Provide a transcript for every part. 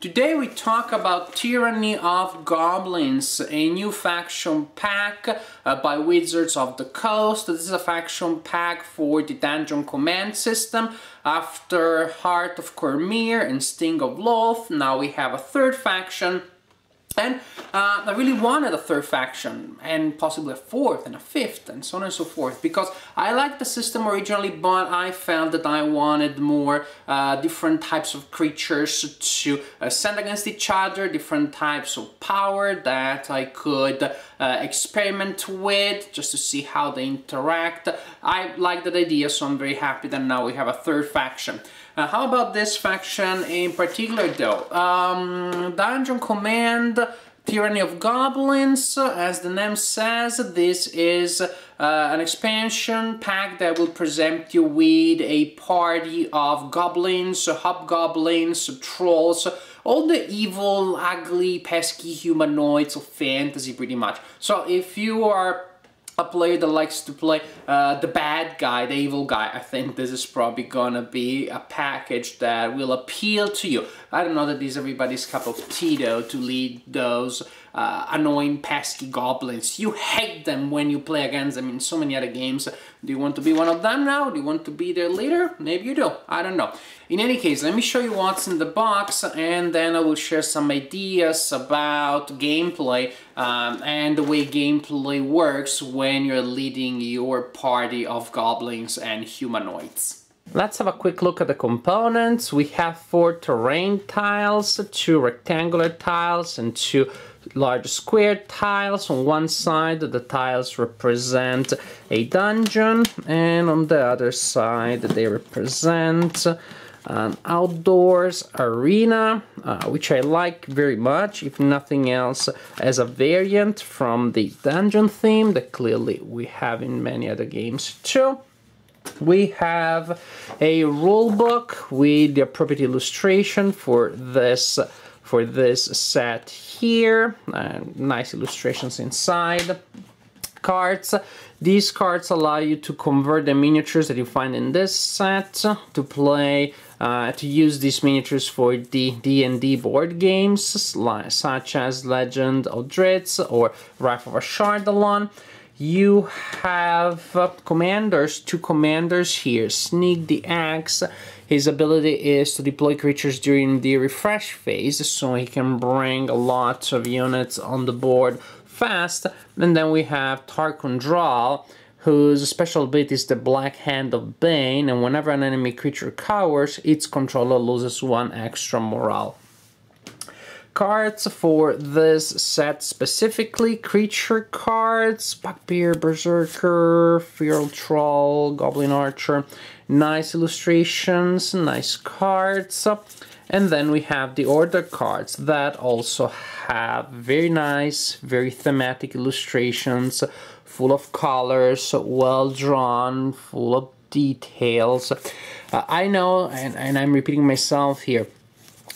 Today we talk about Tyranny of Goblins, a new faction pack by Wizards of the Coast. This is a faction pack for the Dungeon Command system. After Heart of Cormyr and Sting of Loath, now we have a third faction. And I really wanted a third faction, and possibly a fourth and a fifth, and so on and so forth, because I liked the system originally, but I felt that I wanted more different types of creatures to send against each other, different types of power that I could experiment with, just to see how they interact. I like that idea, so I'm very happy that now we have a third faction. How about this faction in particular though? Dungeon Command, Tyranny of Goblins, as the name says, this is an expansion pack that will present you with a party of goblins, hobgoblins, trolls, all the evil, ugly, pesky humanoids of fantasy pretty much. So if you are a player that likes to play the bad guy, the evil guy, I think this is probably gonna be a package that will appeal to you. I don't know that this is everybody's cup of tea though, to lead those annoying pesky goblins. You hate them when you play against them in so many other games. Do you want to be one of them now? Do you want to be their leader? Maybe you do, I don't know. In any case, let me show you what's in the box, and then I will share some ideas about gameplay and the way gameplay works when you're leading your party of goblins and humanoids. Let's have a quick look at the components. We have 4 terrain tiles, 2 rectangular tiles, and 2 large square tiles. On one side, the tiles represent a dungeon, and on the other side, they represent an outdoors arena, which I like very much, if nothing else, as a variant from the dungeon theme that clearly we have in many other games too. We have a rule book with the appropriate illustration for this set here. Nice illustrations inside. Cards. These cards allow you to convert the miniatures that you find in this set to play, to use these miniatures for the D&D board games, such as Legend of Drizzt or Wrath of Ashardalon. You have commanders, 2 commanders here. Sneak the Axe. His ability is to deploy creatures during the refresh phase, so he can bring a lot of units on the board fast. And then we have Tarkon Draal, whose special ability is the Black Hand of Bane, and whenever an enemy creature cowers, its controller loses 1 extra morale. Cards for this set specifically: creature cards, Bugbear, Berserker, Feral Troll, Goblin Archer. Nice illustrations, nice cards. And then we have the order cards that also have very nice, very thematic illustrations, full of colors, well drawn, full of details. I know, and I'm repeating myself here,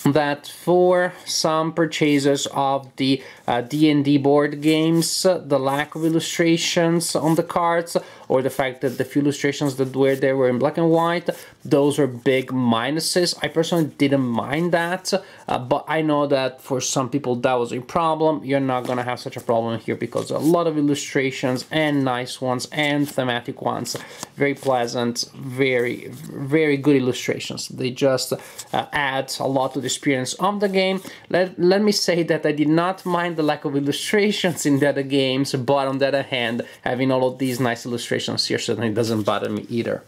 that for some purchasers of the D&D board games, the lack of illustrations on the cards, or the fact that the few illustrations that were there were in black and white, those were big minuses. I personally didn't mind that, but I know that for some people that was a problem. You're not gonna have such a problem here because a lot of illustrations, and nice ones and thematic ones. Very pleasant, very, very good illustrations. They just add a lot to the experience of the game. Let me say that I did not mind the lack of illustrations in the other games, but on the other hand, having all of these nice illustrations here certainly doesn't bother me either.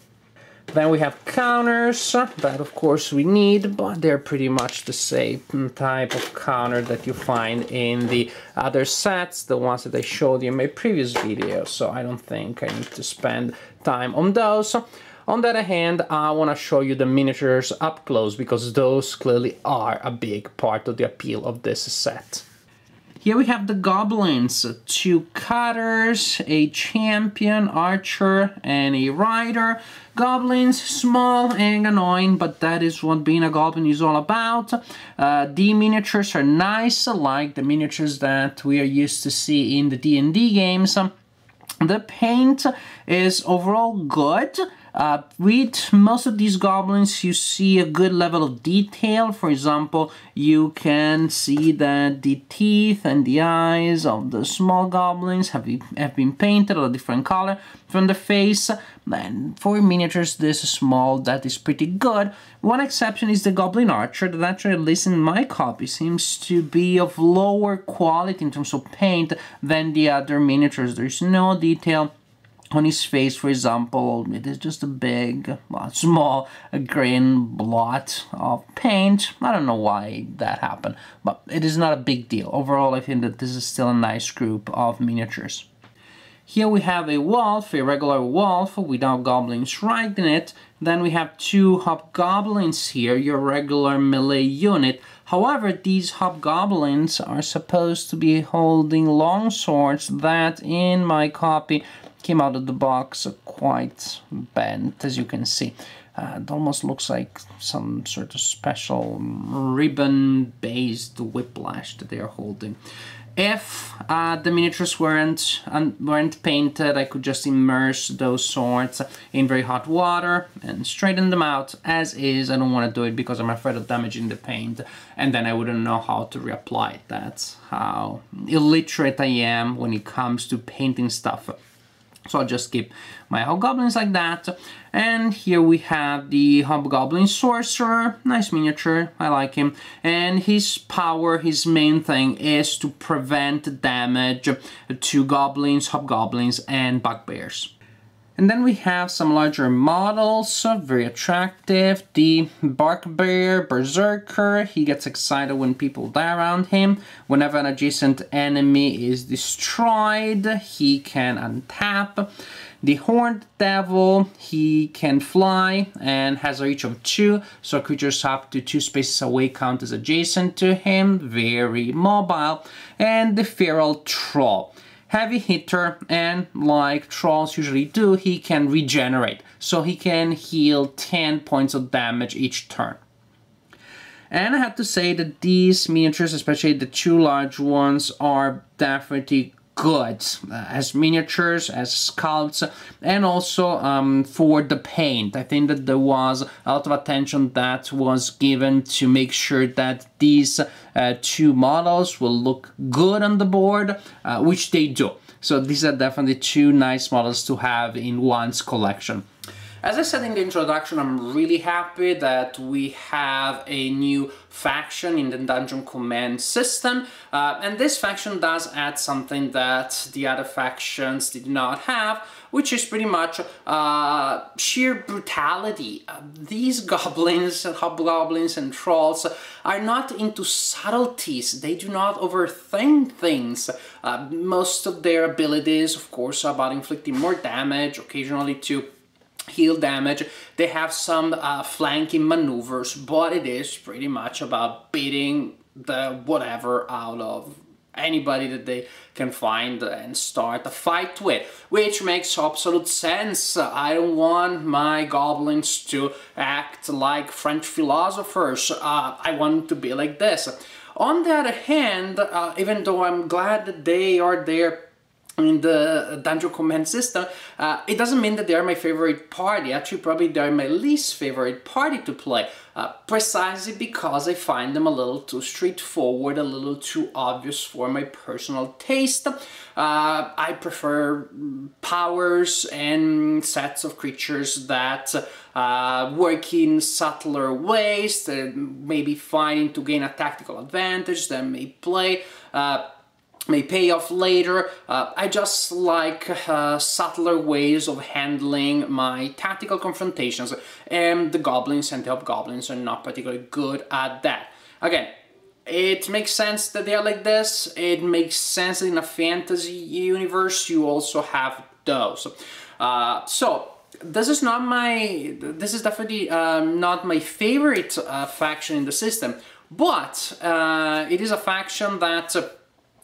Then we have counters, that of course we need, but they're pretty much the same type of counter that you find in the other sets, the ones that I showed you in my previous video, so I don't think I need to spend time on those. On the other hand, I want to show you the miniatures up close, because those clearly are a big part of the appeal of this set. Here we have the Goblins, 2 cutters, a champion, archer, and a rider. Goblins, small and annoying, but that is what being a goblin is all about. The miniatures are nice, like the miniatures that we are used to see in the D&D games. The paint is overall good. With most of these goblins, you see a good level of detail. For example, you can see that the teeth and the eyes of the small goblins have been painted a different color from the face. And for miniatures this small, that is pretty good. One exception is the Goblin Archer, that actually, at least in my copy, seems to be of lower quality in terms of paint than the other miniatures. There's no detail on his face, for example. It is just a big, small green blot of paint. I don't know why that happened, but it is not a big deal. Overall, I think that this is still a nice group of miniatures. Here we have a wolf, a regular wolf without goblins riding it. Then we have two hobgoblins here, your regular melee unit. However, these hobgoblins are supposed to be holding long swords that, in my copy, came out of the box quite bent, as you can see. It almost looks like some sort of special ribbon-based whiplash that they are holding. If the miniatures weren't painted, I could just immerse those swords in very hot water and straighten them out as is. I don't want to do it because I'm afraid of damaging the paint, and then I wouldn't know how to reapply it. That's how illiterate I am when it comes to painting stuff. So I'll just keep my hobgoblins like that. And here we have the Hobgoblin Sorcerer. Nice miniature, I like him. And his power, his main thing, is to prevent damage to goblins, hobgoblins, and bugbears. And then we have some larger models, very attractive. The Barkbear Berserker, he gets excited when people die around him. Whenever an adjacent enemy is destroyed, he can untap. The Horned Devil, he can fly and has a reach of 2, so creatures up to 2 spaces away count as adjacent to him, very mobile. And the Feral Troll. Heavy hitter, and like trolls usually do, he can regenerate. So he can heal 10 points of damage each turn. And I have to say that these miniatures, especially the two large ones, are definitely good as miniatures, as sculpts, and also for the paint. I think that there was a lot of attention that was given to make sure that these two models will look good on the board, which they do. So these are definitely two nice models to have in one's collection. As I said in the introduction, I'm really happy that we have a new faction in the Dungeon Command system, and this faction does add something that the other factions did not have, which is pretty much sheer brutality. These goblins, hobgoblins, and trolls are not into subtleties. They do not overthink things. Most of their abilities, of course, are about inflicting more damage, occasionally to heal damage. They have some flanking maneuvers, but it is pretty much about beating the whatever out of anybody that they can find and start a fight with, which makes absolute sense. I don't want my goblins to act like French philosophers. I want them to be like this. On the other hand, even though I'm glad that they are there in the Dungeon Command system, it doesn't mean that they are my favorite party. Actually, probably they are my least favorite party to play, precisely because I find them a little too straightforward, a little too obvious for my personal taste. I prefer powers and sets of creatures that work in subtler ways, that maybe fighting to gain a tactical advantage, that may pay off later. I just like subtler ways of handling my tactical confrontations, and the goblins and the hobgoblins are not particularly good at that. Again, it makes sense that they are like this. It makes sense that in a fantasy universe you also have those. So this is definitely not my favorite faction in the system, but it is a faction that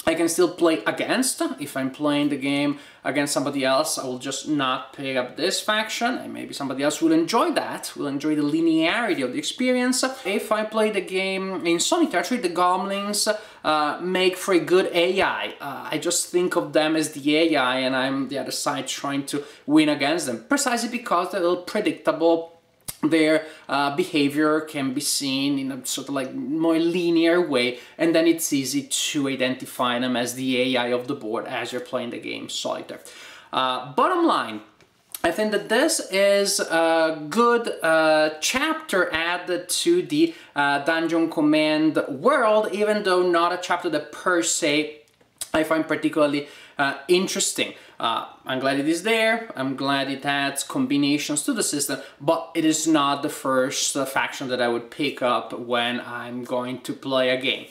I can still play against. If I'm playing the game against somebody else, I will just not pick up this faction, and maybe somebody else will enjoy that, will enjoy the linearity of the experience. If I play the game in solitaire, actually the Goblins make for a good AI. I just think of them as the AI, and I'm the other side trying to win against them, precisely because they're a little predictable. Their behavior can be seen in a sort of like more linear way, and then it's easy to identify them as the AI of the board as you're playing the game solitaire. Bottom line, I think that this is a good chapter added to the Dungeon Command world, even though not a chapter that per se I find particularly interesting. I'm glad it is there, I'm glad it adds combinations to the system, but it is not the first faction that I would pick up when I'm going to play a game.